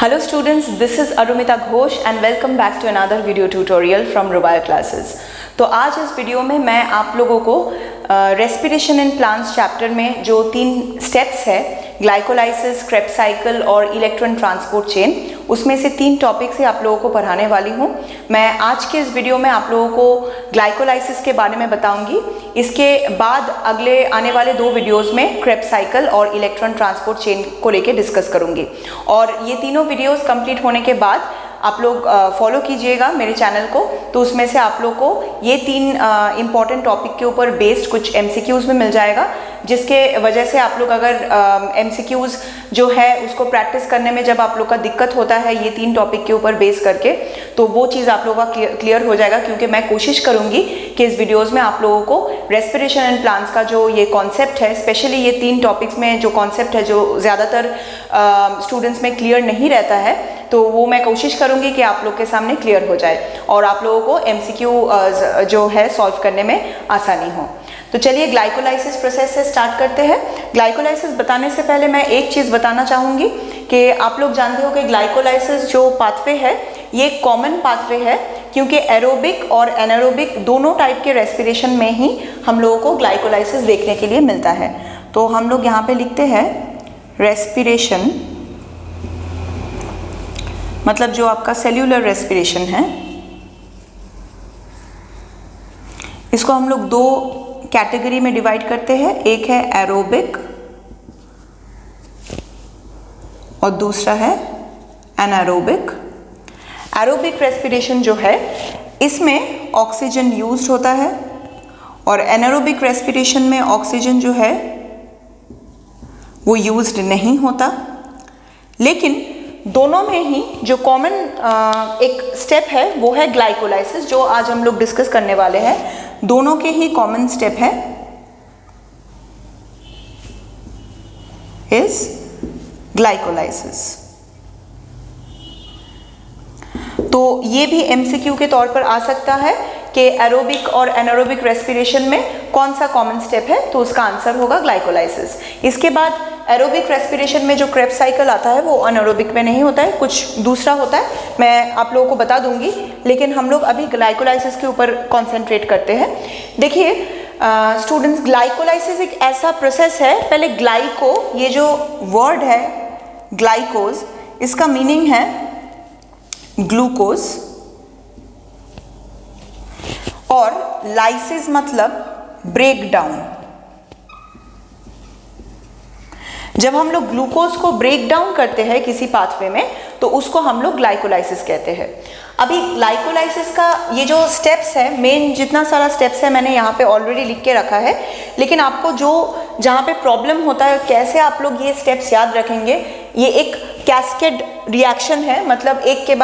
Hello students, this is Arumita Ghosh and welcome back to another video tutorial from Rubaya Classes। तो आज इस video में मैं आप लोगों को रेस्पिरेशन इन प्लांट्स चैप्टर में जो 3 स्टेप्स है ग्लाइकोलाइसिस, क्रेब्स साइकिल और इलेक्ट्रॉन ट्रांसपोर्ट चेन, उसमें से 3 टॉपिक से आप लोगों को पढ़ाने वाली हूँ। मैं आज के इस वीडियो में आप लोगों को ग्लाइकोलाइसिस के बारे में बताऊंगी। इसके बाद अगले आने वाले 2 वीडियोस में क्रेब्स साइकिल और इलेक्ट्रॉन ट्रांसपोर्ट चेन को लेके डिस्कस करूंगी। और ये तीनों वीडियोस कंप्लीट होने के बाद आप लोग फॉलो कीजिएगा मेरे चैनल को, तो उसमें से आप लोग को ये 3 इम्पॉर्टेंट टॉपिक के ऊपर बेस्ड कुछ MCQs में मिल जाएगा, जिसके वजह से आप लोग अगर MCQs जो है उसको प्रैक्टिस करने में जब आप लोग का दिक्कत होता है ये 3 टॉपिक के ऊपर बेस करके, तो वो चीज़ आप लोगों का क्लियर हो जाएगा। क्योंकि मैं कोशिश करूँगी कि इस वीडियोज़ में आप लोगों को रेस्पिरेशन एंड प्लांट्स का जो ये कॉन्सेप्ट है, स्पेशली ये 3 टॉपिक्स में जो कॉन्सेप्ट है जो ज़्यादातर स्टूडेंट्स में क्लियर नहीं रहता है, तो वो मैं कोशिश करूंगी कि आप लोग के सामने क्लियर हो जाए और आप लोगों को MCQ जो है सॉल्व करने में आसानी हो। तो चलिए ग्लाइकोलाइसिस प्रोसेस से स्टार्ट करते हैं। ग्लाइकोलाइसिस बताने से पहले मैं एक चीज़ बताना चाहूँगी कि आप लोग जानते हो कि ग्लाइकोलाइसिस जो पाथवे है ये कॉमन पाथवे है, क्योंकि एरोबिक और एनारोबिक दोनों टाइप के रेस्पिरेशन में ही हम लोगों को ग्लाइकोलाइसिस देखने के लिए मिलता है। तो हम लोग यहाँ पे लिखते हैं रेस्पिरेशन, मतलब जो आपका सेल्यूलर रेस्पिरेशन है, इसको हम लोग 2 कैटेगरी में डिवाइड करते हैं। एक है एरोबिक और दूसरा है एनारोबिक। एरोबिक रेस्पिरेशन जो है इसमें ऑक्सीजन यूज्ड होता है और एनारोबिक रेस्पिरेशन में ऑक्सीजन जो है वो यूज्ड नहीं होता। लेकिन दोनों में ही जो कॉमन एक स्टेप है वो है ग्लाइकोलाइसिस, जो आज हम लोग डिस्कस करने वाले हैं। दोनों के ही कॉमन स्टेप है इज ग्लाइकोलाइसिस। तो ये भी MCQ के तौर पर आ सकता है कि एरोबिक और एनारोबिक रेस्पिरेशन में कौन सा कॉमन स्टेप है, तो उसका आंसर होगा ग्लाइकोलाइसिस। इसके बाद एरोबिक रेस्पिरेशन में जो क्रेब्स साइकिल आता है वो एनारोबिक में नहीं होता है, कुछ दूसरा होता है, मैं आप लोगों को बता दूंगी। लेकिन हम लोग अभी ग्लाइकोलाइसिस के ऊपर कॉन्सेंट्रेट करते हैं। देखिए स्टूडेंट्स, ग्लाइकोलाइसिस एक ऐसा प्रोसेस है, पहले ग्लाइको, ये जो वर्ड है ग्लाइकोज, इसका मीनिंग है ग्लूकोज और लाइसिस मतलब ब्रेक डाउन। जब हम लोग ग्लूकोज को ब्रेक डाउन करते हैं किसी पाथवे में तो उसको हम लोग ग्लाइकोलाइसिस कहते हैं। अभी ग्लाइकोलाइसिस का ये जो स्टेप्स है, मेन जितना सारा स्टेप्स है मैंने यहाँ पे ऑलरेडी लिख के रखा है, लेकिन आपको जो जहाँ पे प्रॉब्लम होता है कैसे आप लोग ये स्टेप्स याद रखेंगे, ये एक कैस्केड रिएक्शन है, मतलब एक के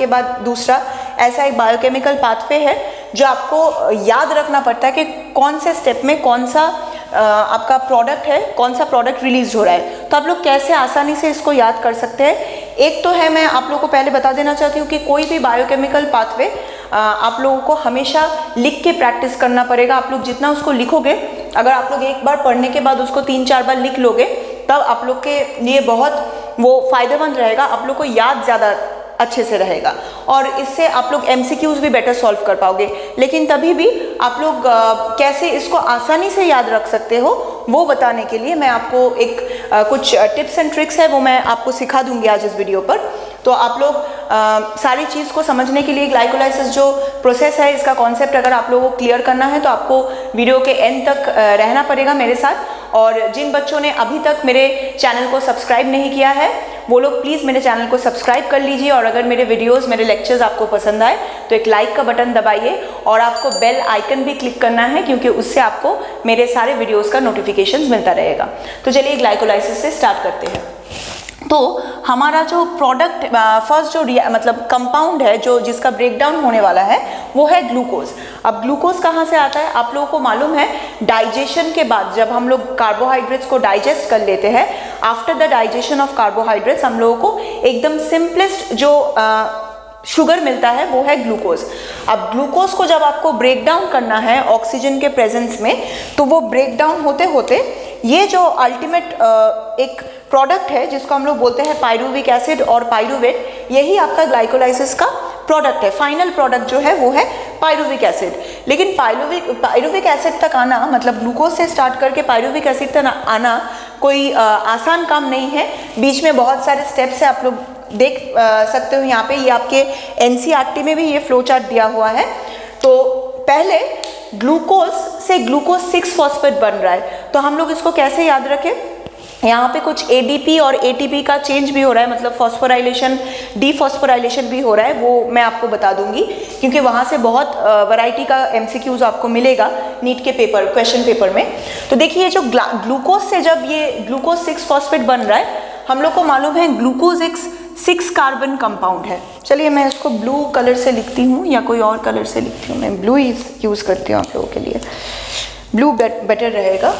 बाद दूसरा, ऐसा एक बायोकेमिकल पाथवे है जो आपको याद रखना पड़ता है कि कौन से स्टेप में कौन सा आपका प्रोडक्ट है, कौन सा प्रोडक्ट रिलीज हो रहा है। तो आप लोग कैसे आसानी से इसको याद कर सकते हैं। एक तो है, मैं आप लोगों को पहले बता देना चाहती हूँ कि कोई भी बायोकेमिकल पाथवे आप लोगों को हमेशा लिख के प्रैक्टिस करना पड़ेगा। आप लोग जितना उसको लिखोगे, अगर आप लोग एक बार पढ़ने के बाद उसको 3-4 बार लिख लोगे, तब आप लोग के लिए बहुत वो फायदेमंद रहेगा, आप लोग को याद ज़्यादा अच्छे से रहेगा और इससे आप लोग MCQs भी बेटर सॉल्व कर पाओगे। लेकिन तभी भी आप लोग कैसे इसको आसानी से याद रख सकते हो वो बताने के लिए मैं आपको एक कुछ टिप्स एंड ट्रिक्स है वो मैं आपको सिखा दूंगी आज इस वीडियो पर। तो आप लोग सारी चीज़ को समझने के लिए ग्लाइकोलाइसिस जो प्रोसेस है, इसका कॉन्सेप्ट अगर आप लोगों को क्लियर करना है तो आपको वीडियो के एंड तक रहना पड़ेगा मेरे साथ। और जिन बच्चों ने अभी तक मेरे चैनल को सब्सक्राइब नहीं किया है वो लोग प्लीज़ मेरे चैनल को सब्सक्राइब कर लीजिए। और अगर मेरे वीडियोस, मेरे लेक्चर्स आपको पसंद आए तो एक लाइक का बटन दबाइए और आपको बेल आइकन भी क्लिक करना है, क्योंकि उससे आपको मेरे सारे वीडियोस का नोटिफिकेशंस मिलता रहेगा। तो चलिए ग्लाइकोलाइसिस से स्टार्ट करते हैं। तो हमारा जो प्रोडक्ट फर्स्ट जो मतलब कंपाउंड है जो जिसका ब्रेकडाउन होने वाला है वो है ग्लूकोज। अब ग्लूकोज कहाँ से आता है आप लोगों को मालूम है, डाइजेशन के बाद जब हम लोग कार्बोहाइड्रेट्स को डाइजेस्ट कर लेते हैं, after the digestion of carbohydrates हम लोगों को एकदम सिंपलेस्ट जो शुगर मिलता है वो है ग्लूकोज। अब ग्लूकोज को जब आपको ब्रेक डाउन करना है ऑक्सीजन के प्रेजेंस में, तो वो ब्रेक डाउन होते होते ये जो अल्टीमेट एक प्रोडक्ट है जिसको हम लोग बोलते हैं पायरुविक एसिड और पायरुवेट, यही आपका ग्लाइकोलाइसिस का प्रोडक्ट है। फाइनल प्रोडक्ट जो है वो है पायरुविक एसिड। लेकिन पायरुविक एसिड तक आना, मतलब ग्लूकोज से स्टार्ट करके पायरुविक एसिड तक आना कोई आसान काम नहीं है। बीच में बहुत सारे स्टेप्स है, आप लोग देख सकते हो यहाँ पे, ये आपके एनसीईआरटी में भी ये फ्लो चार्ट दिया हुआ है। तो पहले ग्लूकोज से ग्लूकोज 6 फॉस्फेट बन रहा है, तो हम लोग इसको कैसे याद रखें, यहाँ पे कुछ एडीपी और एटीपी का चेंज भी हो रहा है, मतलब फॉस्फोराइलेशन डीफॉस्फोराइलेशन भी हो रहा है, वो मैं आपको बता दूंगी क्योंकि वहाँ से बहुत वैरायटी का एमसीक्यूज आपको मिलेगा नीट के क्वेश्चन पेपर में। तो देखिए जो ग्लूकोज से जब ये ग्लूकोज 6 फॉस्फेट बन रहा है, हम लोग को मालूम है ग्लूकोज एक 6 कार्बन कंपाउंड है। चलिए मैं इसको ब्लू कलर से लिखती हूँ या कोई और कलर से लिखती हूँ, मैं ब्लू ही यूज़ करती हूँ आप लोगों के लिए, ब्लू बेटर रहेगा।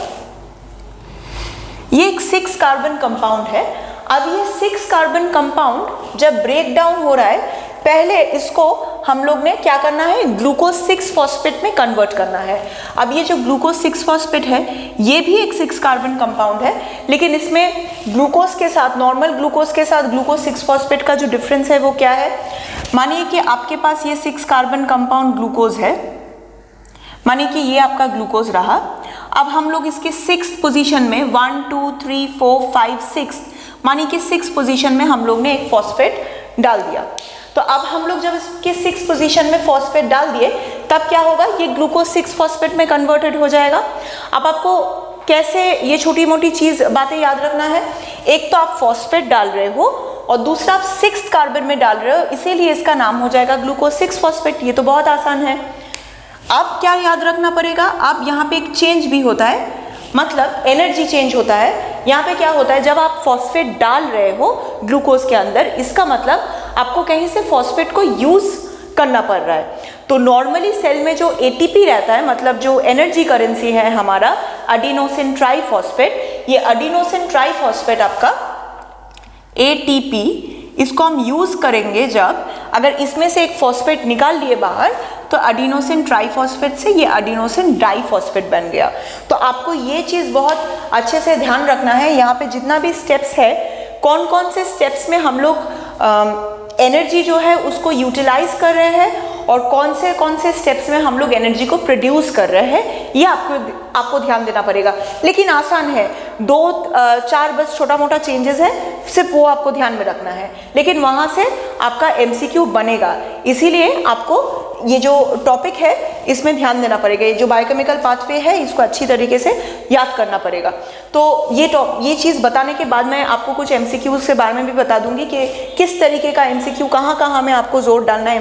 ये एक 6 कार्बन कंपाउंड है। अब ये 6 कार्बन कंपाउंड जब ब्रेक डाउन हो रहा है, पहले इसको हम लोग ने क्या करना है, ग्लूकोज 6 फॉस्फेट में कन्वर्ट करना है। अब ये जो ग्लूकोज 6 फॉस्फेट है ये भी एक 6 कार्बन कंपाउंड है, लेकिन इसमें ग्लूकोज के साथ, नॉर्मल ग्लूकोज के साथ ग्लूकोज 6 फॉस्फेट का जो डिफरेंस है वो क्या है। मानिए कि आपके पास ये 6 कार्बन कंपाउंड ग्लूकोज है, मानिए कि ये आपका ग्लूकोज रहा। अब हम लोग इसके 6th पोजीशन में 1 2 3 4 5 6, मानिए कि 6 पोजीशन में हम लोग ने एक फॉस्फेट डाल दिया। तो अब हम लोग जब इसके 6 पोजीशन में फॉस्फेट डाल दिए, तब क्या होगा, ये ग्लूकोज 6 फॉस्फेट में कन्वर्टेड हो जाएगा। अब आपको कैसे ये छोटी मोटी बातें याद रखना है, एक तो आप फॉस्फेट डाल रहे हो और दूसरा आप 6th कार्बन में डाल रहे हो, इसीलिए इसका नाम हो जाएगा ग्लूकोज 6 फॉस्फेट। ये तो बहुत आसान है। अब क्या याद रखना पड़ेगा, अब यहाँ पे एक चेंज भी होता है, मतलब एनर्जी चेंज होता है। यहाँ पे क्या होता है, जब आप फॉस्फेट डाल रहे हो ग्लूकोज के अंदर, इसका मतलब आपको कहीं से फॉस्फेट को यूज करना पड़ रहा है। तो नॉर्मली सेल में जो एटीपी रहता है, मतलब जो एनर्जी करेंसी है हमारा एडिनोसिन ट्राइफॉस्फेट, ये एडिनोसिन ट्राइफॉस्फेट आपका एटीपी, इसको हम यूज करेंगे जब, अगर इसमें से एक फॉस्फेट निकाल लिए बाहर, तो एडिनोसिन ट्राइफॉस्फेट से ये एडिनोसिन डाइफॉस्फेट बन गया। तो आपको ये चीज़ बहुत अच्छे से ध्यान रखना है। यहाँ पे जितना भी स्टेप्स है, कौन कौन से स्टेप्स में हम लोग एनर्जी जो है उसको यूटिलाइज कर रहे हैं और कौन से स्टेप्स में हम लोग एनर्जी को प्रोड्यूस कर रहे हैं, ये आपको ध्यान देना पड़ेगा। लेकिन आसान है, 2-4 बस छोटा मोटा चेंजेस है, सिर्फ वो आपको ध्यान में रखना है, लेकिन वहाँ से आपका एमसीक्यू बनेगा। इसीलिए आपको ये जो टॉपिक है इसमें ध्यान देना पड़ेगा। ये जो बायोकेमिकल पाथवे है इसको अच्छी तरीके से याद करना पड़ेगा। तो ये चीज़ बताने के बाद मैं आपको कुछ एमसीक्यूज के बारे में भी बता दूंगी कि किस तरीके का एमसीक्यू कहाँ में आपको जोर डालना है,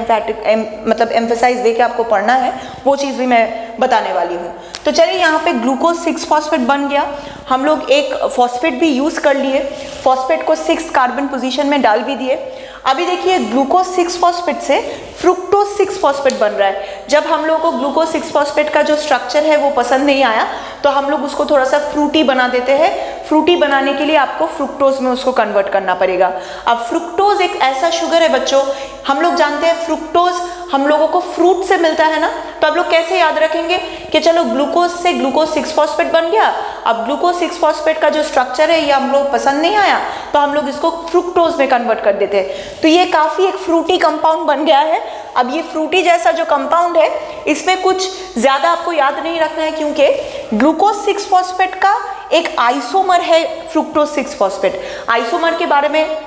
मतलब एम्फेसाइज दे के आपको पढ़ना है, वो चीज़ भी मैं बताने वाली हूँ। तो चलिए यहाँ पे ग्लूकोज 6 फॉस्फेट बन गया, हम लोग एक फॉस्फेट भी यूज़ कर लिए, फॉस्फेट को 6 कार्बन पोजीशन में डाल भी दिए। अभी देखिए ग्लूकोज 6 फॉस्फेट से फ्रुक्टोज 6 फॉस्फेट बन रहा है। जब हम लोगों को ग्लूकोज 6 फॉस्फेट का जो स्ट्रक्चर है वो पसंद नहीं आया, तो हम लोग उसको थोड़ा सा फ्रूटी बना देते हैं। फ्रूटी बनाने के लिए आपको फ्रुक्टोज में उसको कन्वर्ट करना पड़ेगा। अब फ्रुक्टोज एक ऐसा शुगर है बच्चों, हम लोग जानते हैं फ्रुक्टोज हम लोगों को फ्रूट से मिलता है ना, तो आप लोग कैसे याद रखेंगे कि चलो ग्लूकोज से ग्लूकोज 6 फॉस्फेट बन गया। अब ग्लूकोज 6 फॉस्फेट का जो स्ट्रक्चर है ये हम लोग पसंद नहीं आया, तो हम लोग इसको फ्रुक्टोज में कन्वर्ट कर देते हैं। तो ये काफ़ी एक फ्रूटी कंपाउंड बन गया है। अब ये फ्रूटी जैसा जो कंपाउंड है, इसमें कुछ ज़्यादा आपको याद नहीं रखना है, क्योंकि ग्लूकोज 6 फॉस्फेट का एक आइसोमर है फ्रुक्टोज 6 फॉस्फेट। आइसोमर के बारे में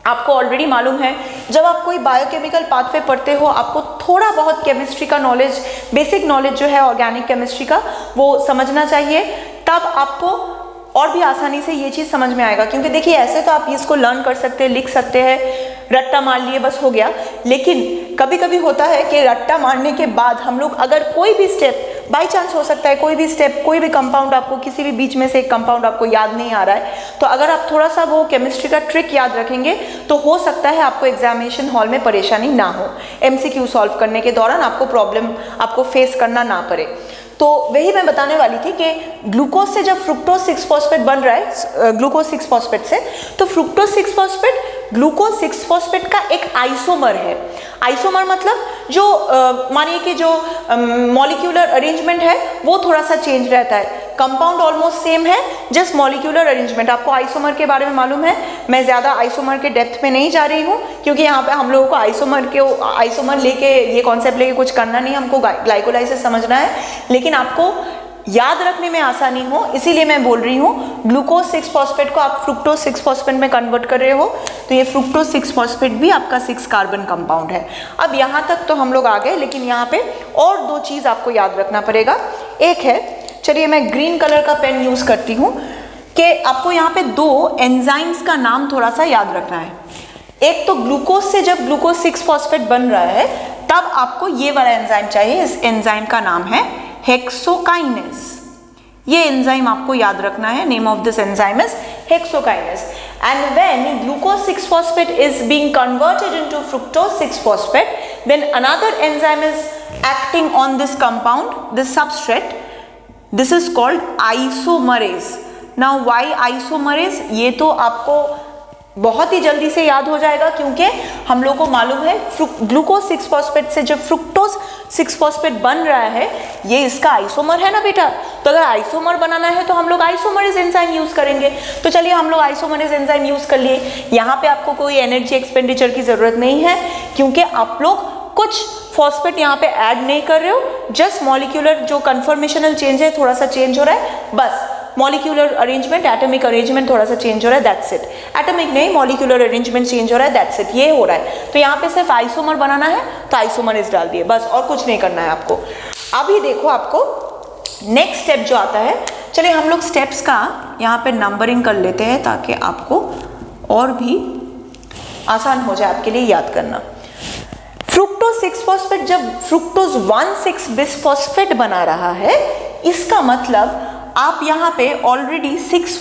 आपको ऑलरेडी मालूम है, जब आप कोई बायोकेमिकल पाथवे पढ़ते हो, आपको थोड़ा बहुत केमिस्ट्री का नॉलेज, बेसिक नॉलेज जो है ऑर्गेनिक केमिस्ट्री का, वो समझना चाहिए, तब आपको और भी आसानी से ये चीज़ समझ में आएगा। क्योंकि देखिए ऐसे तो आप इसको लर्न कर सकते हैं, लिख सकते हैं, रट्टा मार लिए बस हो गया, लेकिन कभी कभी होता है कि रट्टा मारने के बाद हम लोग अगर कोई भी स्टेप, बाई चांस हो सकता है कोई भी स्टेप, कोई भी कंपाउंड आपको, किसी भी बीच में से एक कंपाउंड आपको याद नहीं आ रहा है, तो अगर आप थोड़ा सा वो केमिस्ट्री का ट्रिक याद रखेंगे तो हो सकता है आपको एग्जामिनेशन हॉल में परेशानी ना हो, एमसीक्यू सॉल्व करने के दौरान आपको प्रॉब्लम आपको फेस करना ना पड़े। तो वही मैं बताने वाली थी कि ग्लूकोज से जब फ्रुक्टोज 6 फॉस्फेट बन रहा है, ग्लूकोज 6 फॉस्फेट से, तो फ्रुक्टोज 6 फॉस्फेट ग्लूकोज 6 फॉस्फेट का एक आइसोमर है। आइसोमर मतलब जो मानिए कि जो मॉलिक्यूलर अरेंजमेंट है वो थोड़ा सा चेंज रहता है, कंपाउंड ऑलमोस्ट सेम है, जस्ट मॉलिक्यूलर अरेंजमेंट। आपको आइसोमर के बारे में मालूम है, मैं ज़्यादा आइसोमर के डेप्थ में नहीं जा रही हूँ क्योंकि यहाँ पे हम लोगों को आइसोमर लेके ये कॉन्सेप्ट लेके कुछ करना नहीं, हमको ग्लाइकोलाइसिस समझना है, लेकिन आपको याद रखने में आसानी हो इसीलिए मैं बोल रही हूँ। ग्लूकोज 6 फॉस्फेट को आप फ्रुक्टोज 6 फॉस्फेट में कन्वर्ट कर रहे हो, तो ये फ्रुक्टोज 6 फॉस्फेट भी आपका 6 कार्बन कंपाउंड है। अब यहाँ तक तो हम लोग आ गए, लेकिन यहाँ पे और दो चीज़ आपको याद रखना पड़ेगा। एक है, चलिए मैं ग्रीन कलर का पेन यूज़ करती हूँ, कि आपको यहाँ पे दो एंजाइम्स का नाम थोड़ा सा याद रखना है। एक तो ग्लूकोज से जब ग्लूकोज 6 फॉस्फेट बन रहा है तब आपको ये वाला एंजाइम चाहिए, इस एंजाइम का नाम है हेक्सोकाइनेस। ये एंजाइम आपको याद रखना है, name of this enzyme is hexokinase. And when glucose 6 phosphate is being converted into fructose 6 phosphate, then another enzyme is acting on this compound, this substrate, this is called isomerase. Now why isomerase, ये तो आपको बहुत ही जल्दी से याद हो जाएगा क्योंकि हम लोग को मालूम है ग्लूकोज 6 फॉस्फेट से जब फ्रुक्टोज 6 फॉस्फेट बन रहा है ये इसका आइसोमर है ना बेटा, तो अगर आइसोमर बनाना है तो हम लोग आइसोमरेज एंजाइम यूज करेंगे। तो चलिए हम लोग आइसोमरेज एंजाइम यूज कर लिए। यहाँ पे आपको कोई एनर्जी एक्सपेंडिचर की जरूरत नहीं है क्योंकि आप लोग कुछ फॉस्फेट यहाँ पे ऐड नहीं कर रहे हो, जस्ट मॉलिक्यूलर जो कन्फर्मेशनल चेंज है थोड़ा सा चेंज हो रहा है, बस मॉलिक्यूलर अरेंजमेंट, एटॉमिक अरेंजमेंट थोड़ा सा चेंज हो रहा है, दैट्स इट। एटॉमिक नहीं, मॉलिक्यूलर अरेंजमेंट चेंज हो रहा है, दैट्स इट, ये हो रहा है। तो यहाँ पे सिर्फ आइसोमर बनाना है तो आइसोमरेज डाल दिए, बस, और कुछ नहीं करना है आपको। अभी देखो आपको नेक्स्ट स्टेप जो आता है, चलिए हम लोग स्टेप्स का यहाँ पे नंबरिंग कर लेते हैं ताकि आपको और भी आसान हो जाए आपके लिए याद करना। फ्रुक्टोज 6 फॉस्फेट जब फ्रुक्टोज 1,6 बिसफॉस्फेट बना रहा है, इसका मतलब आप यहाँ पे ऑलरेडी 6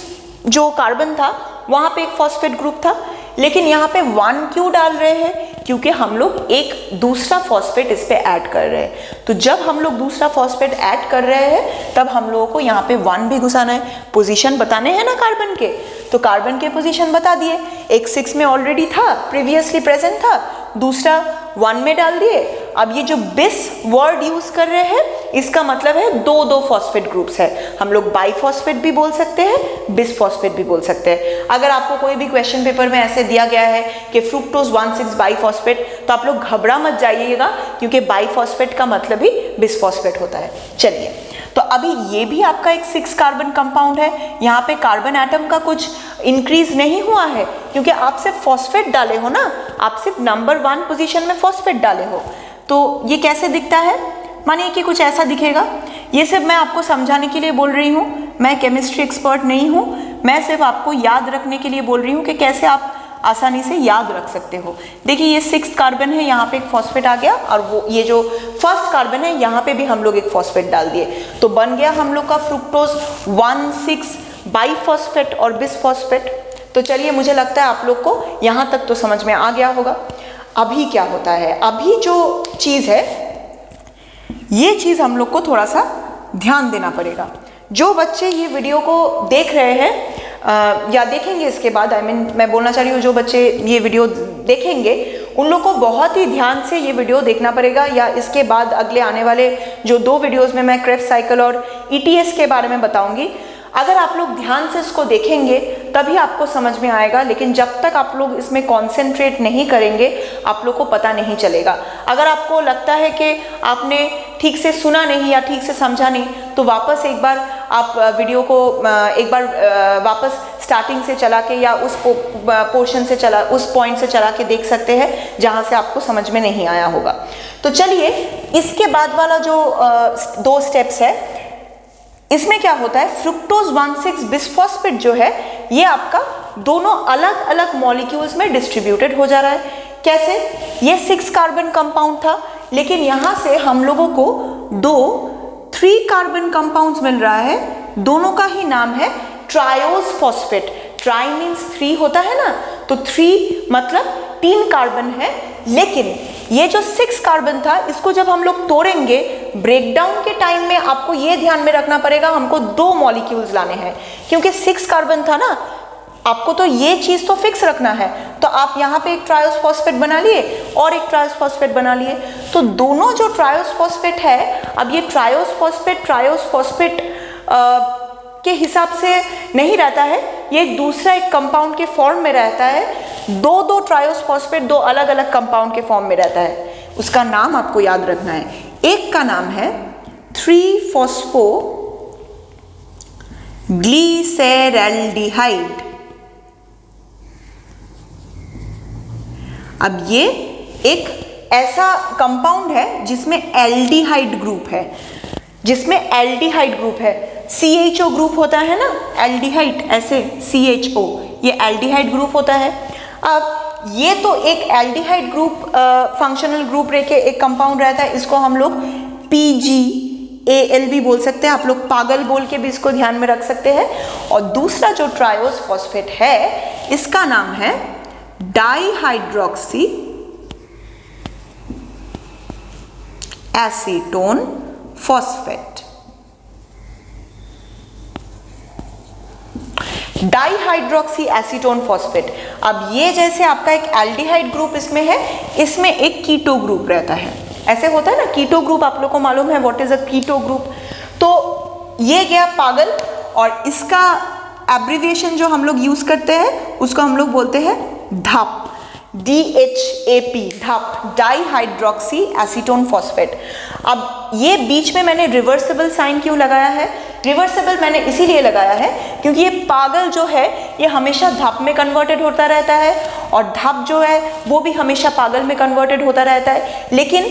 जो कार्बन था वहाँ पे एक फॉस्फेट ग्रुप था, लेकिन यहाँ पे 1 क्यों डाल रहे हैं? क्योंकि हम लोग एक दूसरा फॉस्फेट इस पे ऐड कर रहे हैं। तो जब हम लोग दूसरा फॉस्फेट ऐड कर रहे हैं तब हम लोगों को यहाँ पे 1 भी घुसाना है। पोजीशन बताने हैं ना कार्बन के, तो कार्बन के पोजीशन बता दिए। एक 6 में ऑलरेडी था, प्रीवियसली प्रेजेंट था, दूसरा 1 में डाल दिए। अब ये जो बिस वर्ड यूज कर रहे हैं इसका मतलब है दो फॉस्फेट ग्रुप्स है। हम लोग बाइफॉस्फेट भी बोल सकते हैं, बिसफॉस्फेट भी बोल सकते हैं। अगर आपको कोई भी क्वेश्चन पेपर में ऐसे दिया गया है कि फ्रुक्टोज 1,6 बाइफॉस्फेट, तो आप लोग घबरा मत जाइएगा क्योंकि बाइफॉस्फेट का मतलब ही बिसफॉस्फेट होता है। चलिए, तो अभी ये भी आपका एक 6 कार्बन कंपाउंड है। यहाँ पे कार्बन एटम का कुछ इंक्रीज नहीं हुआ है क्योंकि आप सिर्फ फॉस्फेट डाले हो ना, आप सिर्फ नंबर 1 पोजीशन में फॉस्फेट डाले हो। तो ये कैसे दिखता है? मानिए कि कुछ ऐसा दिखेगा। ये सिर्फ मैं आपको समझाने के लिए बोल रही हूँ, मैं केमिस्ट्री एक्सपर्ट नहीं हूँ, मैं सिर्फ आपको याद रखने के लिए बोल रही हूँ कि कैसे आप आसानी से याद रख सकते हो। देखिए ये 6 कार्बन है, यहाँ पे एक फॉस्फेट आ गया, और वो ये जो फर्स्ट कार्बन है यहाँ पे भी हम लोग एक फॉस्फेट डाल दिए, तो बन गया हम लोग का फ्रुक्टोज 1,6 बाइफॉस्फेट और बिसफॉस्फेट। तो चलिए, मुझे लगता है आप लोग को यहाँ तक तो समझ में आ गया होगा। अभी क्या होता है, अभी जो चीज़ है ये चीज़ हम लोग को थोड़ा सा ध्यान देना पड़ेगा। जो बच्चे ये वीडियो को देख रहे हैं या देखेंगे इसके बाद, मैं बोलना चाह रही हूँ जो बच्चे ये वीडियो देखेंगे उन लोग को बहुत ही ध्यान से ये वीडियो देखना पड़ेगा, या इसके बाद अगले आने वाले जो 2 वीडियोस में मैं क्रेफ्ट साइकिल और ETS के बारे में बताऊंगी। अगर आप लोग ध्यान से इसको देखेंगे तभी आपको समझ में आएगा, लेकिन जब तक आप लोग इसमें कॉन्सेंट्रेट नहीं करेंगे आप लोग को पता नहीं चलेगा। अगर आपको लगता है कि आपने ठीक से सुना नहीं या ठीक से समझा नहीं, तो वापस एक बार आप वीडियो को एक बार वापस स्टार्टिंग से चला के या उस पोर्शन से चला, उस पॉइंट से चला के देख सकते हैं जहाँ से आपको समझ में नहीं आया होगा। तो चलिए, इसके बाद वाला जो 2 स्टेप्स है इसमें क्या होता है, फ्रुक्टोज 1,6 बिसफॉस्फेट जो है ये आपका दोनों अलग अलग मॉलिक्यूल्स में डिस्ट्रीब्यूटेड हो जा रहा है। कैसे? ये 6 कार्बन कंपाउंड था, लेकिन यहाँ से हम लोगों को 3 कार्बन कंपाउंड्स मिल रहा है, दोनों का ही नाम है ट्रायोज फॉस्फेट। ट्राई मीन्स 3 होता है ना, तो 3 मतलब 3 कार्बन है। लेकिन ये जो 6 कार्बन था इसको जब हम लोग तोड़ेंगे ब्रेकडाउन के टाइम में, आपको ये ध्यान में रखना पड़ेगा हमको 2 मॉलिक्यूल्स लाने हैं, क्योंकि 6 कार्बन था ना, आपको तो ये चीज तो फिक्स रखना है, तो आप यहाँ पे एक ट्रायोस फॉस्फेट बना लिए और एक ट्रायोस फॉस्फेट बना लिए, तो दोनों जो ट्रायोस फॉस्फेट है, अब ये ट्रायोस फॉस्फेट के हिसाब से नहीं रहता है, ये एक दूसरा एक कंपाउंड के फॉर्म में रहता है, दो ट्रायोस फॉस्फेट दो अलग अलग कंपाउंड के फॉर्म में रहता है। उसका नाम आपको याद रखना है, एक का नाम है 3-फॉस्फोग्लिसरैल्डिहाइड। अब ये एक ऐसा कंपाउंड है जिसमें एल्डिहाइड ग्रुप है, CHO ग्रुप होता है ना, एल्डिहाइड ऐसे CHO, ये एल्डिहाइड ग्रुप होता है। अब ये तो एक एल्डिहाइड ग्रुप फंक्शनल ग्रुप रह के एक कंपाउंड रहता है, इसको हम लोग PgAl भी बोल सकते हैं, आप लोग पागल बोल के भी इसको ध्यान में रख सकते हैं। और दूसरा जो ट्रायोस फॉस्फेट है, इसका नाम है dihydroxy acetone phosphate. Dihydroxy acetone phosphate. अब ये जैसे आपका एक एल्डिहाइड ग्रुप इसमें है, इसमें एक कीटो ग्रुप रहता है, ऐसे होता है ना कीटो ग्रुप, आप लोग को मालूम है what is a keto group. तो ये गया पागल, और इसका एब्रिविएशन जो हम लोग यूज करते हैं उसको हम लोग बोलते हैं धाप, DHAP, धाप, डाइहाइड्रोक्सी एसीटोन फॉस्फेट। अब ये बीच में मैंने रिवर्सिबल साइन क्यों लगाया है? रिवर्सिबल मैंने इसीलिए लगाया है क्योंकि ये पागल जो है ये हमेशा धाप में कन्वर्टेड होता रहता है, और धाप जो है वो भी हमेशा पागल में कन्वर्टेड होता रहता है, लेकिन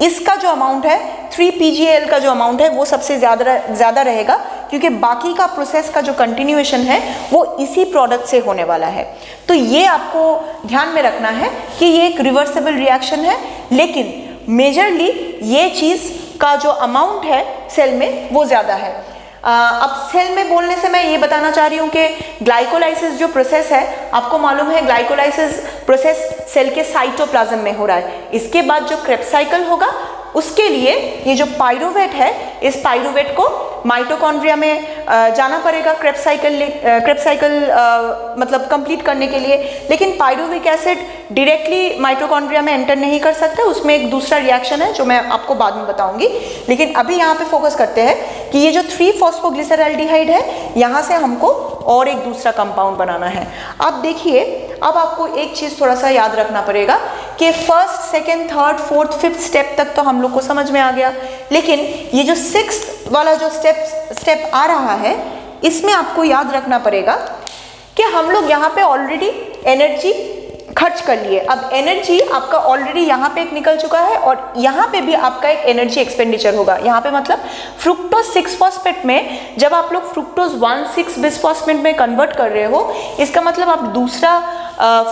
इसका जो अमाउंट है 3-PgAl का जो अमाउंट है वो सबसे ज़्यादा रहेगा, क्योंकि बाकी का प्रोसेस का जो कंटिन्यूएशन है वो इसी प्रोडक्ट से होने वाला है। तो ये आपको ध्यान में रखना है कि ये एक रिवर्सिबल रिएक्शन है, लेकिन मेजरली ये चीज़ का जो अमाउंट है सेल में वो ज़्यादा है। अब सेल में बोलने से मैं ये बताना चाह रही हूँ कि ग्लाइकोलाइसिस जो प्रोसेस है, आपको मालूम है ग्लाइकोलाइसिस प्रोसेस सेल के साइटोप्लाज्म में हो रहा है। इसके बाद जो क्रेब्स साइकिल होगा उसके लिए ये जो पाइरूवेट है, इस पाइरूवेट को माइटोकॉन्ड्रिया में जाना पड़ेगा क्रेब्स साइकिल मतलब कंप्लीट करने के लिए, लेकिन पाइरूविक एसिड डायरेक्टली माइटोकॉन्ड्रिया में एंटर नहीं कर सकता, उसमें एक दूसरा रिएक्शन है जो मैं आपको बाद में बताऊंगी। लेकिन अभी यहाँ पे फोकस करते हैं कि ये जो 3-फॉस्फोग्लिसरैल्डिहाइड है, यहाँ से हमको और एक दूसरा कंपाउंड बनाना है। अब देखिए, अब आपको एक चीज़ थोड़ा सा याद रखना पड़ेगा कि first, second, third, fourth, fifth step तक तो हम लोग को समझ में आ गया, लेकिन ये जो सिक्स्थ वाला जो स्टेप आ रहा है, इसमें आपको याद रखना पड़ेगा कि हम लोग यहाँ पे ऑलरेडी एनर्जी खर्च कर लिए। अब एनर्जी आपका ऑलरेडी यहाँ पे एक निकल चुका है और यहाँ पे भी आपका एक एनर्जी एक्सपेंडिचर होगा। यहाँ पे मतलब फ्रुक्टोज 6-फॉस्फेट में जब आप लोग फ्रुक्टोज 1,6-बिसफॉस्फेट में कन्वर्ट कर रहे हो, इसका मतलब आप दूसरा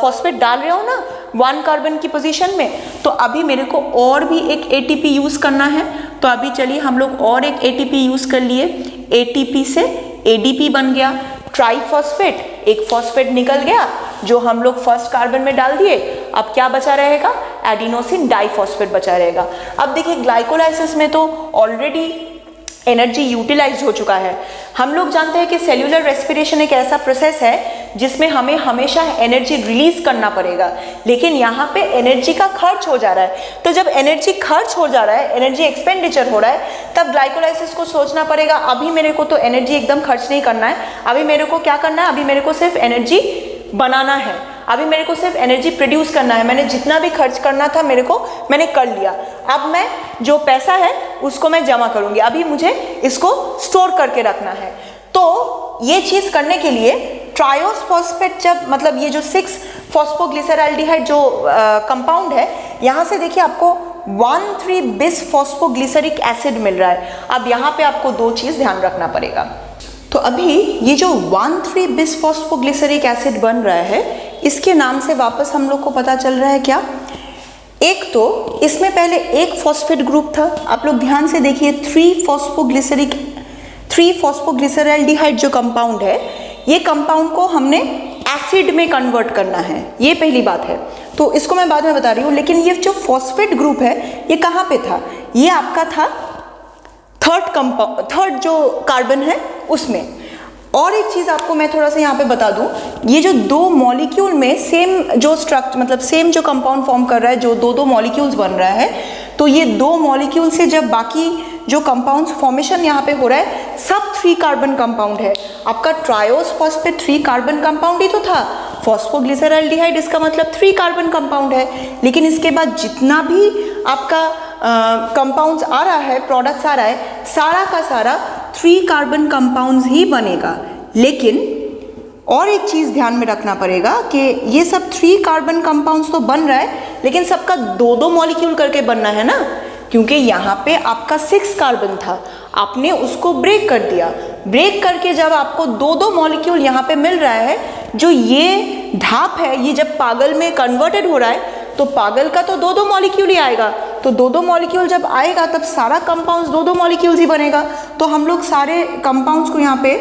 फॉस्फेट डाल रहे हो ना 1 कार्बन की पोजीशन में, तो अभी मेरे को और भी एक ATP यूज करना है। तो अभी चलिए हम लोग और एक ATP यूज कर लिए, ATP से ADP बन गया, ट्राईफॉस्फेट, एक फॉस्फेट निकल गया जो हम लोग फर्स्ट कार्बन में डाल दिए। अब क्या बचा रहेगा? एडिनोसिन डाइफॉस्फेट बचा रहेगा। अब देखिए ग्लाइकोलाइसिस में तो ऑलरेडी एनर्जी यूटिलाइज हो चुका है। हम लोग जानते हैं कि सेल्यूलर रेस्पिरेशन एक ऐसा प्रोसेस है जिसमें हमें हमेशा एनर्जी रिलीज करना पड़ेगा, लेकिन यहाँ पे एनर्जी का खर्च हो जा रहा है। तो जब एनर्जी खर्च हो जा रहा है, एनर्जी एक्सपेंडिचर हो रहा है, तब ग्लाइकोलाइसिस को सोचना पड़ेगा अभी मेरे को तो एनर्जी एकदम खर्च नहीं करना है, अभी मेरे को क्या करना है, अभी मेरे को सिर्फ एनर्जी बनाना है, अभी मेरे को सिर्फ एनर्जी प्रोड्यूस करना है। मैंने जितना भी खर्च करना था मैंने कर लिया, अब मैं जो पैसा है उसको मैं जमा करूंगी, अभी मुझे इसको स्टोर करके रखना है। तो ये चीज़ करने के लिए ट्रायोस फॉस्फेट, जब मतलब ये जो 6-फॉस्फोग्लिसरैल्डिहाइड जो कंपाउंड है, यहाँ से देखिए आपको 1,3-बिसफॉस्फोग्लिसरिक एसिड मिल रहा है। अब यहाँ पे आपको दो चीज़ ध्यान रखना पड़ेगा। तो अभी ये जो 1,3-बिसफॉस्फोग्लिसरिक एसिड बन रहा है, इसके नाम से वापस हम लोग को पता चल रहा है क्या? एक तो इसमें पहले एक फॉस्फेट ग्रुप था, आप लोग ध्यान से देखिए 3-फॉस्फोग्लिसरैल्डिहाइड जो कंपाउंड है, ये कंपाउंड को हमने एसिड में कन्वर्ट करना है, ये पहली बात है। तो इसको मैं बाद में बता रही हूँ, लेकिन ये जो फॉस्फेट ग्रुप है ये कहाँ पे था? ये आपका था थर्ड जो कार्बन है उसमें। और एक चीज़ आपको मैं थोड़ा सा यहाँ पे बता दूँ, ये जो दो मॉलिक्यूल में सेम जो स्ट्रक्चर मतलब सेम जो कंपाउंड फॉर्म कर रहा है, जो दो मॉलिक्यूल्स बन रहा है, तो ये दो मॉलिक्यूल से जब बाकी जो कंपाउंड्स फॉर्मेशन यहाँ पे हो रहा है सब 3 कार्बन कंपाउंड है। आपका ट्रायोस फॉस्फेट 3 कार्बन कंपाउंड ही तो था, फॉस्फोग्लिसरल्डिहाइड इसका मतलब 3 कार्बन कंपाउंड है। लेकिन इसके बाद जितना भी आपका कंपाउंड्स आ रहा है, प्रोडक्ट्स आ रहा है, सारा का सारा 3 कार्बन कंपाउंड्स ही बनेगा। लेकिन और एक चीज़ ध्यान में रखना पड़ेगा कि ये सब 3 कार्बन कंपाउंड्स तो बन रहा है, लेकिन सबका 2-2 मॉलिक्यूल करके बनना है ना, क्योंकि यहाँ पे आपका 6 कार्बन था, आपने उसको ब्रेक कर दिया। ब्रेक करके जब आपको 2-2 मॉलिक्यूल यहाँ पे मिल रहा है, जो ये ढाप है ये जब पागल में कन्वर्टेड हो रहा है तो पागल का तो 2-2 मॉलिक्यूल ही आएगा। तो 2-2 मॉलिक्यूल जब आएगा तब सारा कंपाउंड्स 2-2 मॉलिक्यूल्स ही बनेगा। तो हम लोग सारे कंपाउंड्स को यहाँ पे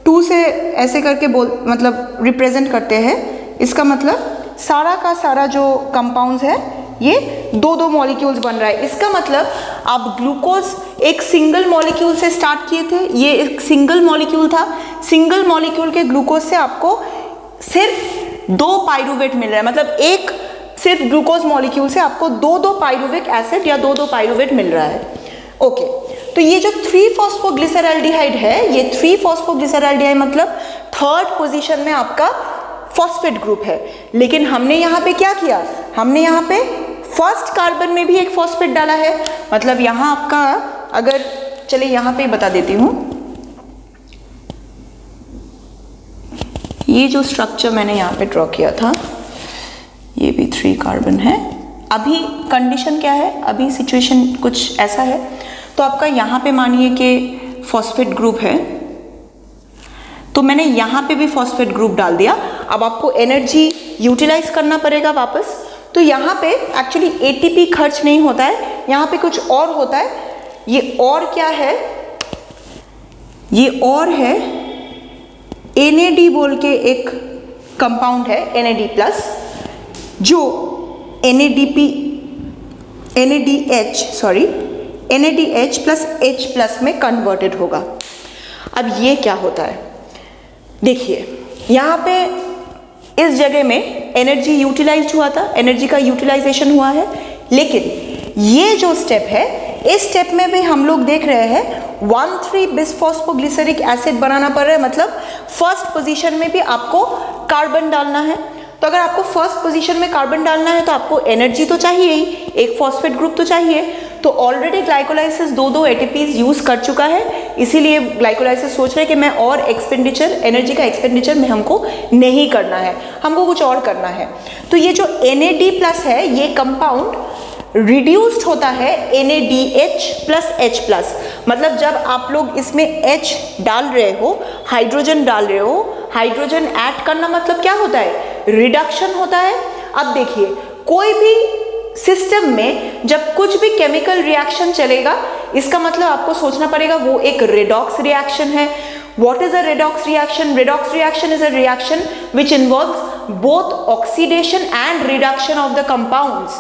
2 से ऐसे करके मतलब रिप्रेजेंट करते हैं। इसका मतलब सारा का सारा जो कंपाउंड्स है ये 2-2 मॉलिक्यूल्स बन रहा है। इसका मतलब आप ग्लूकोज एक सिंगल मॉलिक्यूल से स्टार्ट किए थे, ये एक सिंगल मॉलिक्यूल था, सिंगल मॉलिक्यूल के ग्लूकोज से आपको सिर्फ 2 पाइरूवेट मिल रहा है, मतलब एक सिर्फ ग्लूकोज मॉलिक्यूल से आपको 2-2 पाइरूविक एसिड या 2-2 पाइरूवेट मिल रहा है। ओके, तो ये जो 3-फॉस्फोग्लिसरल्डिहाइड है, ये 3-फॉस्फोग्लिसरल्डिहाइड मतलब 3rd पोजीशन में आपका फॉस्फेट ग्रुप है। लेकिन हमने यहाँ पे क्या किया, हमने यहाँ पे फर्स्ट कार्बन में भी एक फॉस्फेट डाला है। मतलब यहाँ आपका अगर चलिए यहाँ पे बता देती हूँ, ये जो स्ट्रक्चर मैंने यहाँ पे ड्रॉ किया था, ये भी 3 कार्बन है। अभी कंडीशन क्या है, अभी सिचुएशन कुछ ऐसा है, तो आपका यहाँ पे मानिए कि फॉस्फेट ग्रुप है, तो मैंने यहाँ पे भी फॉस्फेट ग्रुप डाल दिया। अब आपको एनर्जी यूटिलाइज करना पड़ेगा वापस, तो यहाँ पे एक्चुअली एटीपी खर्च नहीं होता है, यहाँ पे कुछ और होता है। ये और क्या है, ये और है NAD बोल के एक कंपाउंड है, NAD+, जो NADH प्लस H+ में कन्वर्टेड होगा। अब ये क्या होता है, देखिए यहाँ पे इस जगह में एनर्जी यूटिलाइज हुआ था, एनर्जी का यूटिलाइजेशन हुआ है। लेकिन ये जो स्टेप है, इस स्टेप में भी हम लोग देख रहे हैं 1,3-बिसफॉस्फोग्लिसरिक एसिड बनाना पड़ रहा है। मतलब फर्स्ट पोजीशन में भी आपको कार्बन डालना है। तो अगर आपको फर्स्ट पोजीशन में कार्बन डालना है तो आपको एनर्जी तो चाहिए ही, एक फॉस्फेट ग्रुप तो चाहिए। तो ऑलरेडी ग्लाइकोलाइसिस 2-2 एटीपीज यूज कर चुका है, इसीलिए ग्लाइकोलाइसिस सोच रहे हैं कि मैं और एक्सपेंडिचर, एनर्जी का एक्सपेंडिचर में हमको नहीं करना है, हमको कुछ और करना है। तो ये जो NAD+ है, ये कंपाउंड रिड्यूस्ड होता है NADH प्लस H+। मतलब जब आप लोग इसमें H डाल रहे हो, हाइड्रोजन डाल रहे हो, हाइड्रोजन ऐड करना मतलब क्या होता है, रिडक्शन होता है। अब देखिए कोई भी सिस्टम में जब कुछ भी केमिकल रिएक्शन चलेगा, इसका मतलब आपको सोचना पड़ेगा वो एक रेडॉक्स रिएक्शन है। What is a redox reaction? Redox reaction is a reaction which involves both oxidation and reduction of the compounds.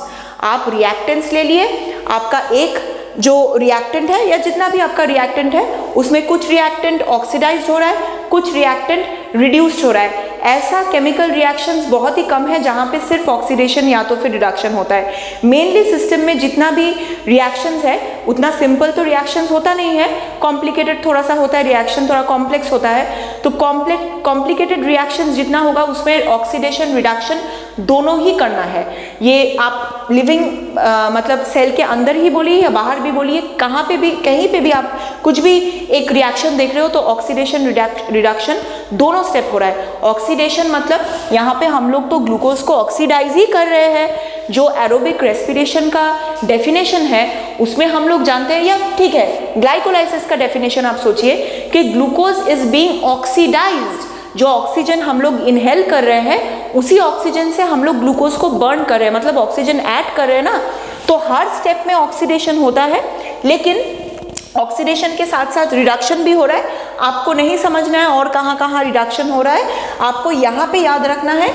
आप रिएक्टेंट्स ले लिए, आपका एक जो रिएक्टेंट है या जितना भी आपका रिएक्टेंट है उसमें कुछ रिएक्टेंट ऑक्सीडाइज्ड हो रहा है, कुछ रिएक्टेंट रिड्यूस्ड हो रहा है। ऐसा केमिकल रिएक्शंस बहुत ही कम है जहाँ पे सिर्फ ऑक्सीडेशन या तो फिर रिडक्शन होता है। मेनली सिस्टम में जितना भी रिएक्शंस है उतना सिंपल तो रिएक्शंस होता नहीं है, कॉम्प्लिकेटेड थोड़ा सा होता है, रिएक्शन थोड़ा कॉम्प्लेक्स होता है। तो कॉम्प्लिकेटेड रिएक्शंस जितना होगा उसमें ऑक्सीडेशन रिडक्शन दोनों ही करना है। ये आप लिविंग मतलब सेल के अंदर ही बोलिए या बाहर भी बोलिए, कहाँ पे भी कहीं पे भी आप कुछ भी एक रिएक्शन देख रहे हो तो ऑक्सीडेशन रिडक्शन दोनों स्टेप हो रहा है। ऑक्सीडेशन मतलब यहाँ पे हम लोग तो ग्लूकोज को ऑक्सीडाइज ही कर रहे हैं। जो एरोबिक रेस्पिरेशन का डेफिनेशन है उसमें हम लोग जानते हैं, या ठीक है ग्लाइकोलाइसिस का डेफिनेशन आप सोचिए कि ग्लूकोज इज बीइंग ऑक्सीडाइज्ड। जो ऑक्सीजन हम लोग इनहेल कर रहे हैं उसी ऑक्सीजन से हम लोग ग्लूकोज को बर्न कर रहे हैं, मतलब ऑक्सीजन ऐड कर रहे हैं ना। तो हर स्टेप में ऑक्सीडेशन होता है, लेकिन ऑक्सीडेशन के साथ साथ रिडक्शन भी हो रहा है। आपको नहीं समझना है और कहाँ कहाँ रिडक्शन हो रहा है, आपको यहाँ पे याद रखना है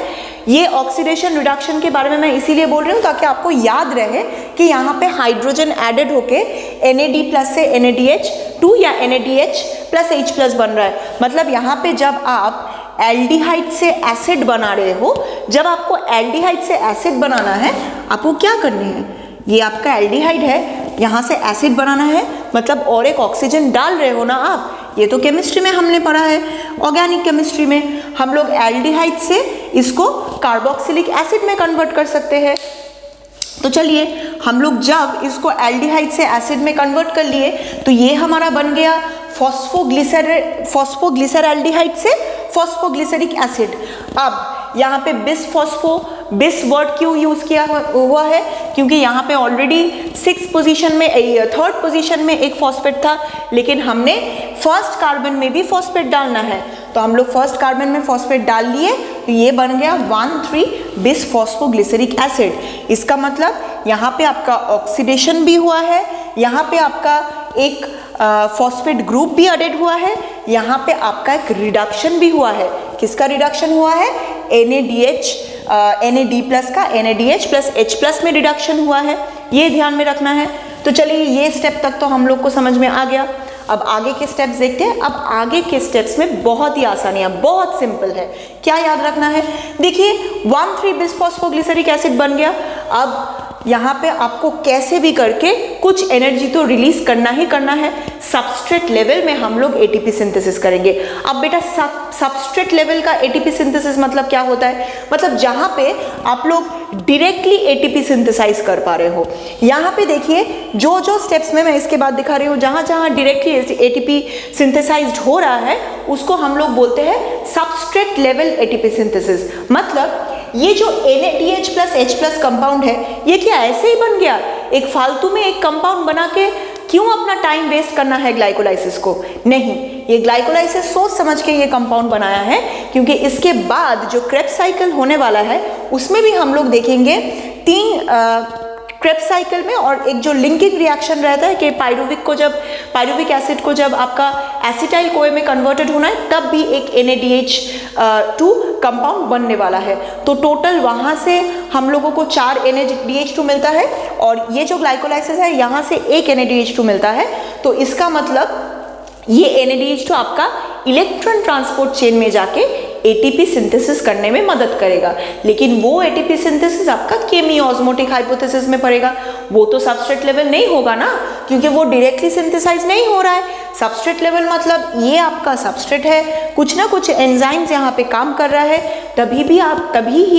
ये ऑक्सीडेशन रिडक्शन के बारे में मैं इसीलिए बोल रही हूँ ताकि आपको याद रहे कि यहाँ पे हाइड्रोजन एडेड होके NAD+ से NADH2 या NADH+H+ बन रहा है। मतलब यहाँ पे जब आप एल्डिहाइड से एसिड बना रहे हो, जब आपको एल्डिहाइड से एसिड बनाना है, आपको क्या करने हैं, ये आपका एल्डिहाइड है, यहाँ से एसिड बनाना है, मतलब और एक ऑक्सीजन डाल रहे हो ना आप। ये तो केमिस्ट्री में हमने पढ़ा है, ऑर्गेनिक केमिस्ट्री में हम लोग एल्डिहाइड से इसको कार्बोक्सिलिक एसिड में कन्वर्ट कर सकते हैं। तो चलिए हम लोग जब इसको एल्डिहाइड से एसिड में कन्वर्ट कर लिए तो ये हमारा बन गया फॉस्फोग्लिसरैल्डिहाइड से फॉस्फोग्लिसरिक एसिड। अब यहाँ पे बिस वर्ड क्यों यूज किया हुआ है, क्योंकि यहाँ पे ऑलरेडी 3rd पोजीशन में एक फॉस्फेट था, लेकिन हमने फर्स्ट कार्बन में भी फॉस्फेट डालना है, तो हम लोग फर्स्ट कार्बन में फॉस्फेट डाल लिए, तो ये बन गया 1,3-बिस फॉस्फोग्लिसरिक एसिड। इसका मतलब यहाँ पे आपका ऑक्सीडेशन भी हुआ है, यहाँ पे आपका एक फॉस्फेट ग्रुप भी एडेड हुआ है, यहाँ पे आपका एक रिडक्शन भी हुआ है। किसका रिडक्शन हुआ है, NAD+ का NADH+H+ में रिडक्शन हुआ है, ये ध्यान में रखना है। तो चलिए ये स्टेप तक तो हम लोग को समझ में आ गया। अब आगे के स्टेप्स देखते हैं। अब आगे के स्टेप्स में बहुत ही आसानी है, बहुत सिंपल है। क्या याद रखना है, देखिए 1,3-बिस फॉस्फोग्लिसरिक एसिड बन गया। अब यहाँ पे आपको कैसे भी करके कुछ एनर्जी तो रिलीज करना ही करना है। सबस्ट्रेट लेवल में हम लोग ATP सिंथेसिस करेंगे। अब बेटा सबस्ट्रेट लेवल का ATP सिंथेसिस मतलब क्या होता है, मतलब जहाँ पे आप लोग डायरेक्टली ATP सिंथेसाइज कर पा रहे हो। यहाँ पे देखिए जो जो स्टेप्स में मैं इसके बाद दिखा रही हूँ, जहाँ जहाँ डायरेक्टली ATP सिंथेसाइज्ड हो रहा है उसको हम लोग बोलते हैं सबस्ट्रेट लेवल ATP सिंथेसिस। मतलब ये जो NADH+H+ कंपाउंड है, ये क्या ऐसे ही बन गया, एक फालतू में एक कंपाउंड बना के क्यों अपना टाइम वेस्ट करना है ग्लाइकोलाइसिस को, नहीं, ये ग्लाइकोलाइसिस सोच समझ के ये कंपाउंड बनाया है, क्योंकि इसके बाद जो क्रेब्स साइकिल होने वाला है उसमें भी हम लोग देखेंगे 3 क्रेब्स साइकिल में, और एक जो लिंकिंग रिएक्शन रहता है कि पायरुविक एसिड को जब आपका एसिटाइल कोए में कन्वर्टेड होना है तब भी एक NADH2 कंपाउंड बनने वाला है। तो टोटल वहाँ से हम लोगों को 4 NADH2 मिलता है, और ये जो ग्लाइकोलाइसिस है यहाँ से 1 NADH2 मिलता है। तो इसका मतलब ये NADH2 आपका इलेक्ट्रॉन ट्रांसपोर्ट चेन में जाके ATP सिंथेसिस करने में मदद करेगा, लेकिन वो ATP सिंथेसिस आपका केमी ऑस्मोटिक हाइपोथेसिस में पड़ेगा। वो तो सबस्ट्रेट लेवल नहीं होगा ना, क्योंकि वो डायरेक्टली सिंथेसाइज नहीं हो रहा है। सबस्ट्रेट लेवल मतलब ये आपका सबस्ट्रेट है, कुछ ना कुछ एंजाइम्स यहाँ पे काम कर रहा है, तभी ही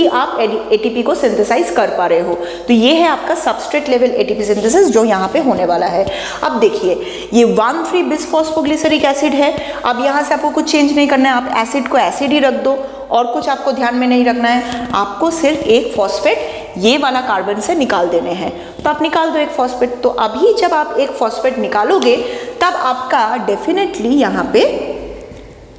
आप ATP को सिंथेसाइज कर पा रहे हो। तो ये है आपका सबस्ट्रेट लेवल ATP सिंथेसिस जो यहाँ पे होने वाला है। अब देखिए ये 1,3-बिस फॉस्फोग्लिसरिक एसिड है। अब यहाँ से आपको कुछ चेंज नहीं करना है, आप एसिड को एसिड ही रख दो, और कुछ आपको ध्यान में नहीं रखना है। आपको सिर्फ एक फॉस्फेट ये वाला कार्बन से निकाल देने हैं, तो आप निकाल दो एक फॉस्फेट। तो अभी जब आप एक फॉस्फेट निकालोगे तब आपका डेफिनेटली यहाँ पे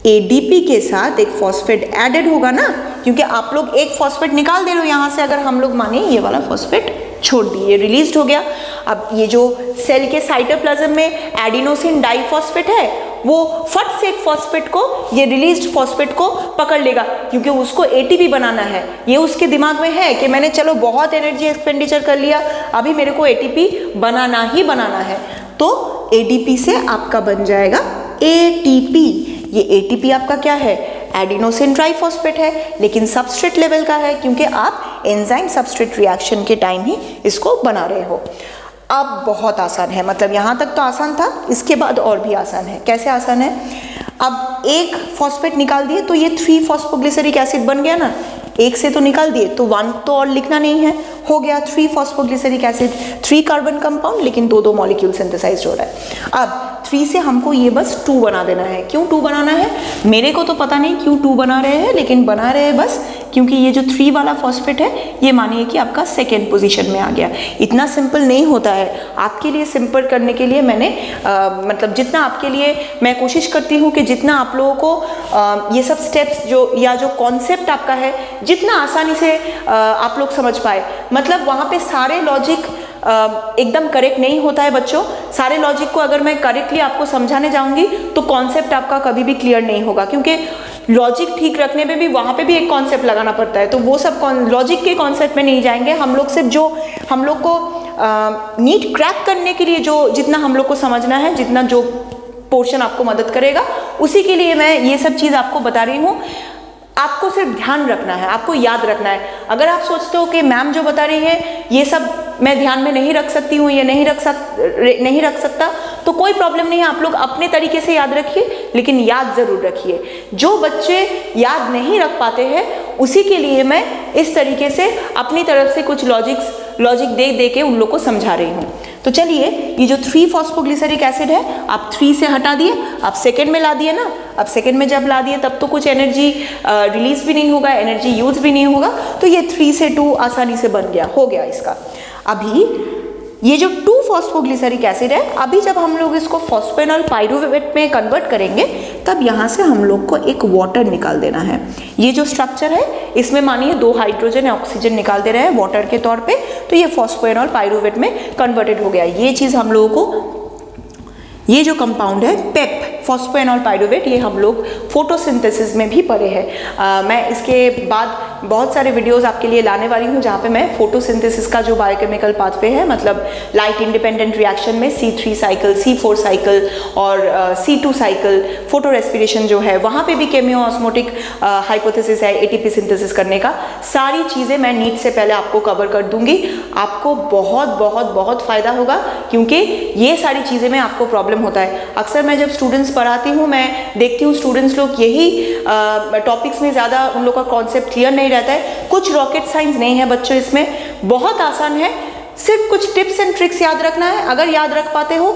ADP के साथ एक फॉस्फेट एडेड होगा ना, क्योंकि आप लोग एक फॉस्फेट निकाल दे रहे हो यहाँ से। अगर हम लोग माने ये वाला फॉस्फेट छोड़ दिए, रिलीज हो गया। अब ये जो सेल के साइटोप्लाज्म में एडिनोसिन डाइफॉस्फेट है, वो फट से एक फॉस्फेट को, ये रिलीज्ड फॉस्फेट को पकड़ लेगा, क्योंकि उसको ATP बनाना है। ये उसके दिमाग में है कि मैंने चलो बहुत एनर्जी एक्सपेंडिचर कर लिया, अभी मेरे को ATP बनाना ही बनाना है। तो ADP से आपका बन जाएगा ATP। ये ATP आपका क्या है, एडिनोसिन ट्राइफॉस्फेट है, लेकिन सबस्ट्रेट लेवल का है, क्योंकि आप एंजाइम सबस्ट्रेट रिएक्शन के टाइम ही इसको बना रहे हो। अब बहुत आसान है, मतलब यहाँ तक तो आसान था, इसके बाद और भी आसान है। कैसे आसान है, अब एक फॉस्फेट निकाल दिए तो ये 3 फॉस्फोग्लिसरिक एसिड बन गया ना, एक से तो निकाल दिए तो 1 तो और लिखना नहीं है, हो गया 3 फॉस्फोग्लिसरिक एसिड, 3 कार्बन कंपाउंड, लेकिन 2 मॉलिक्यूल सिंथेसाइज हो रहा है। अब 3 से हमको ये बस 2 बना देना है। क्यों 2 बनाना है, मेरे को तो पता नहीं क्यों 2 बना रहे हैं, लेकिन बना रहे हैं बस क्योंकि ये जो 3 वाला फॉस्फेट है ये मानिए कि आपका 2nd पोजीशन में आ गया। इतना सिंपल नहीं होता है, आपके लिए सिंपल करने के लिए मैंने मतलब जितना आपके लिए मैं कोशिश करती हूँ कि जितना आप लोगों को ये सब स्टेप्स जो कॉन्सेप्ट आपका है जितना आसानी से आप लोग समझ पाए, मतलब वहाँ पे सारे लॉजिक एकदम करेक्ट नहीं होता है बच्चों। सारे लॉजिक को अगर मैं करेक्टली आपको समझाने जाऊंगी तो कॉन्सेप्ट आपका कभी भी क्लियर नहीं होगा, क्योंकि लॉजिक ठीक रखने में भी वहाँ पे भी एक कॉन्सेप्ट लगाना पड़ता है। तो वो सब लॉजिक के कॉन्सेप्ट में नहीं जाएंगे हम लोग। सिर्फ जो हम लोग को नीट क्रैक करने के लिए जो जितना हम लोग को समझना है, जितना जो पोर्शन आपको मदद करेगा, उसी के लिए मैं ये सब चीज़ आपको बता रही हूँ। आपको सिर्फ ध्यान रखना है, आपको याद रखना है। अगर आप सोचते हो कि मैम जो बता रही है ये सब मैं ध्यान में नहीं रख सकती हूँ, ये नहीं रख सकता, तो कोई प्रॉब्लम नहीं है। आप लोग अपने तरीके से याद रखिए, लेकिन याद जरूर रखिए। जो बच्चे याद नहीं रख पाते हैं उसी के लिए मैं इस तरीके से अपनी तरफ से कुछ लॉजिक दे के उन लोग को समझा रही हूँ। तो चलिए, ये जो 3-फॉस्फोग्लिसरिक एसिड है आप 3 से हटा दिए, आप सेकेंड में ला दिए ना। अब सेकेंड में जब ला दिए तब तो कुछ एनर्जी रिलीज भी नहीं होगा, एनर्जी यूज भी नहीं होगा, तो ये 3 से 2 आसानी से बन गया, हो गया इसका। अभी ये जो 2-फॉस्फोग्लिसरिक एसिड है, अभी जब हम लोग इसको फॉस्फेनॉल पाइरूवेट में कन्वर्ट करेंगे तब यहाँ से हम लोग को एक वाटर निकाल देना है। ये जो स्ट्रक्चर है इसमें मानिए 2 हाइड्रोजन या ऑक्सीजन निकाल दे रहे हैं वाटर के तौर पे, तो ये फॉस्फेनॉल पाइरूवेट में कन्वर्टेड हो गया। ये चीज़ हम लोगों को, ये जो कंपाउंड है पेप फॉस्फेनॉल पाइरूवेट, ये हम लोग फोटोसिंथेसिस में भी पढ़े हैं। मैं इसके बाद बहुत सारे वीडियोस आपके लिए लाने वाली हूँ जहाँ पे मैं फोटोसिंथेसिस का जो बायोकेमिकल पाथवे है, मतलब लाइट इंडिपेंडेंट रिएक्शन में C3 साइकिल, C4 साइकिल और C2 साइकिल, फोटो रेस्पिरेशन जो है वहाँ पे भी केमियो ऑस्मोटिक हाइपोथेसिस है ATP सिंथेसिस करने का। सारी चीज़ें मैं नीट से पहले आपको कवर कर दूंगी। आपको बहुत बहुत बहुत फ़ायदा होगा, क्योंकि ये सारी चीज़ें में आपको प्रॉब्लम होता है। अक्सर मैं जब स्टूडेंट्स पढ़ाती हूँ, मैं देखती हूँ स्टूडेंट्स लोग यही टॉपिक्स में ज़्यादा उन लोग का कॉन्सेप्ट क्लियर नहीं रहता है। कुछ रॉकेट साइंस नहीं है बच्चों, इसमें बहुत आसान है। सिर्फ कुछ टिप्स एंड ट्रिक्स याद रखना है। अगर याद रख पाते हो,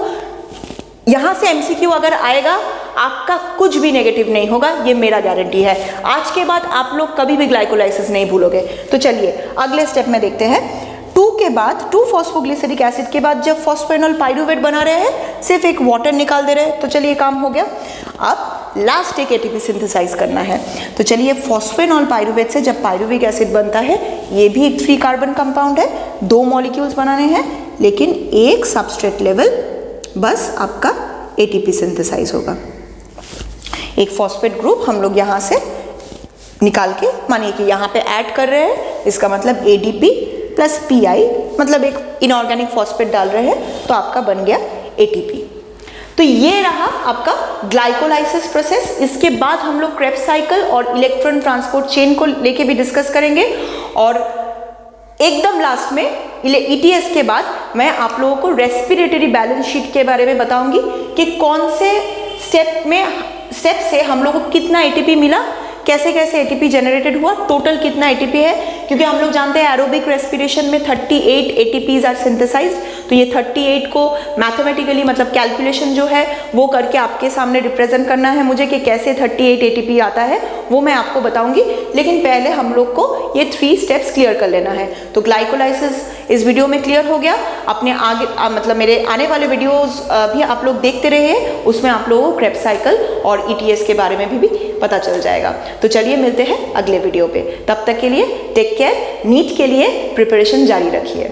यहाँ से MCQ अगर आएगा, आपका कुछ भी नेगेटिव नहीं होगा, ये मेरा गारंटी है। आज के बाद आप लोग कभी भी ग्लाइकोलाइसिस नहीं भूलोगे। तो चलिए अगले स्टेप में देखते हैं। 2 के बाद 2-फॉस्फोग्लिसरिक एसिड के बाद जब फॉस्फेनॉल पाइरूवेट बना रहे हैं, सिर्फ एक वाटर निकाल दे रहे हैं, तो चलिए काम हो गया। अब लास्ट एक ATP सिंथेसाइज करना है। तो चलिए, फॉस्फेनॉल पाइरूवेट से जब पाइरूविक एसिड बनता है, ये भी एक 3 कार्बन कंपाउंड है, 2 मॉलिक्यूल्स बनाने हैं, लेकिन एक सबस्ट्रेट लेवल बस आपका ATP सिंथेसाइज होगा। एक फॉस्फेट ग्रुप हम लोग यहाँ से निकाल के, मानिए कि यहाँ पे ऐड कर रहे हैं, इसका मतलब ADP प्लस PI, मतलब एक इनऑर्गेनिक फॉस्फेट डाल रहे हैं, तो आपका बन गया ATP। तो ये रहा आपका ग्लाइकोलाइसिस प्रोसेस। इसके बाद हम लोग क्रेब्स साइकिल और इलेक्ट्रॉन ट्रांसपोर्ट चेन को लेके भी डिस्कस करेंगे, और एकदम लास्ट में ETS के बाद मैं आप लोगों को रेस्पिरेटरी बैलेंस शीट के बारे में बताऊंगी कि कौन से स्टेप से हम लोगों को कितना ATP मिला, कैसे कैसे ATP जनरेटेड हुआ, टोटल कितना ATP है, क्योंकि हम लोग जानते हैं एरोबिक रेस्पिरेशन में 38 ATPs आर सिंथेसाइज्ड। तो ये 38 को मैथमेटिकली, मतलब कैलकुलेशन जो है वो करके आपके सामने रिप्रेजेंट करना है मुझे कि कैसे 38 ATP आता है, वो मैं आपको बताऊंगी। लेकिन पहले हम लोग को ये 3 स्टेप्स क्लियर कर लेना है। तो ग्लाइकोलाइसिस इस वीडियो में क्लियर हो गया। अपने आगे मतलब मेरे आने वाले वीडियोस भी आप लोग देखते रहिए, उसमें आप लोगों को क्रेब्स साइकिल और ETS के बारे में भी पता चल जाएगा। तो चलिए मिलते हैं अगले वीडियो पे, तब तक के लिए टेक केयर। नीट के लिए प्रिपरेशन जारी रखिए।